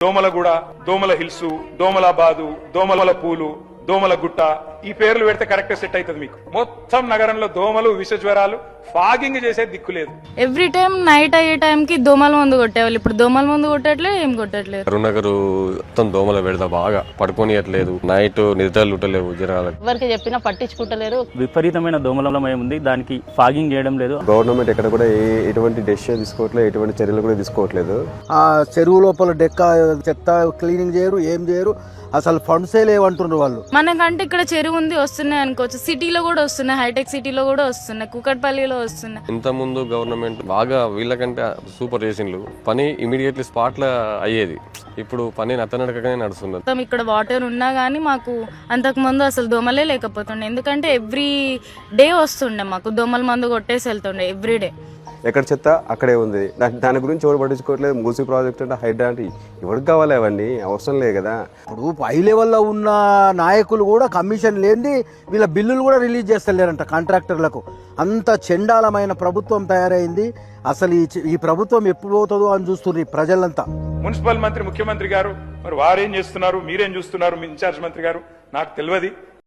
దోమలగూడ, దోమల హిల్స్, దోమలాబాదు, దోమల పూలు, దోమల గుట్ట, ఈ పేర్లు పెడితే కరెక్ట్ సెట్ అవుతుంది మీకు. మొత్తం నగరంలో దోమలు, విష జ్వరాలు, ఫాగింగ్ చేసే దిక్కు లేదు. ఎవ్రీ టైం నైట్ అయ్యే టైం కి దోమల మందు కొట్టేవాళ్ళు, ఇప్పుడు దోమల మందు కొట్టట్లేదు, ఏం కొట్టట్లేదు. కరీంనగర్ మొత్తం దోమల పెడతా బాగా పడుకోనియట్లేదు, నైట్ నిద్రలు ఉట్టలేవు జనాలకు. ఎవరికి చెప్పినా పట్టించుకుంటలేరు. విపరీతమైన దోమలమయం ఉంది, దానికి ఫాగింగ్ చేయడం లేదు. గవర్నమెంట్ ఎక్కడ కూడా ఎటువంటి డెసిషన్ తీసుకోవట్లేదు, ఎటువంటి చర్యలు కూడా తీసుకోవట్లేదు. ఆ చెరువు లోపల డెక్క చెత్త క్లీనింగ్ చేయరు, ఏం చేయరు, అసలు ఫండ్సే లేవంటున్నారు వాళ్ళు. మనకంటే ఇక్కడ చెరువు ఉంది, వస్తున్నాయి అనుకోవచ్చు. సిటీలో కూడా వస్తున్నాయి, హైటెక్ సిటీలో కూడా వస్తున్నాయి, కుకట్పల్లిలో వస్తున్నాయి. ఇంత ముందు గవర్నమెంట్ బాగా వీళ్ళకంటే సూపర్ చేసిండ్రు, పని ఇమీడియట్లీ స్పాట్ లో అయ్యేది. ఇప్పుడు పని నత్తనడకగానే నడుస్తుంది. ఇక్కడ వాటర్ ఉన్నా గానీ మాకు అంతకు ముందు అసలు దోమలే లేకపోతుండే, ఎందుకంటే ఎవ్రీ డే వస్తుండే మాకు దోమల మందు కొట్టేసి వెళ్తుండే ఎవ్రీ డే. ఎక్కడ చెత్త అక్కడే ఉంది. దాని గురించి ఎవరు పట్టించుకోవట్లేదు. మూసీ ప్రాజెక్ట్ అంటే హైడ్రా అంటే ఎవరికి కావాలి, అవన్నీ అవసరం లేదు కదా. ఇప్పుడు పై లెవెల్లో ఉన్న నాయకులు కూడా కమిషన్ లేని వీళ్ళ బిల్లులు కూడా రిలీజ్ చేస్తలేరంట కాంట్రాక్టర్లకు. అంత చండాలమైన ప్రభుత్వం తయారైంది. అసలు ఈ ప్రభుత్వం ఎప్పుడు పోతుందో అని చూస్తున్నారు ప్రజలంతా. మున్సిపల్ మంత్రి, ముఖ్యమంత్రి గారు మరి వారేం చేస్తున్నారు, మీరేం చూస్తున్నారు, మీ ఇన్ఛార్జ్ మంత్రి గారు, నాకు తెలియదు.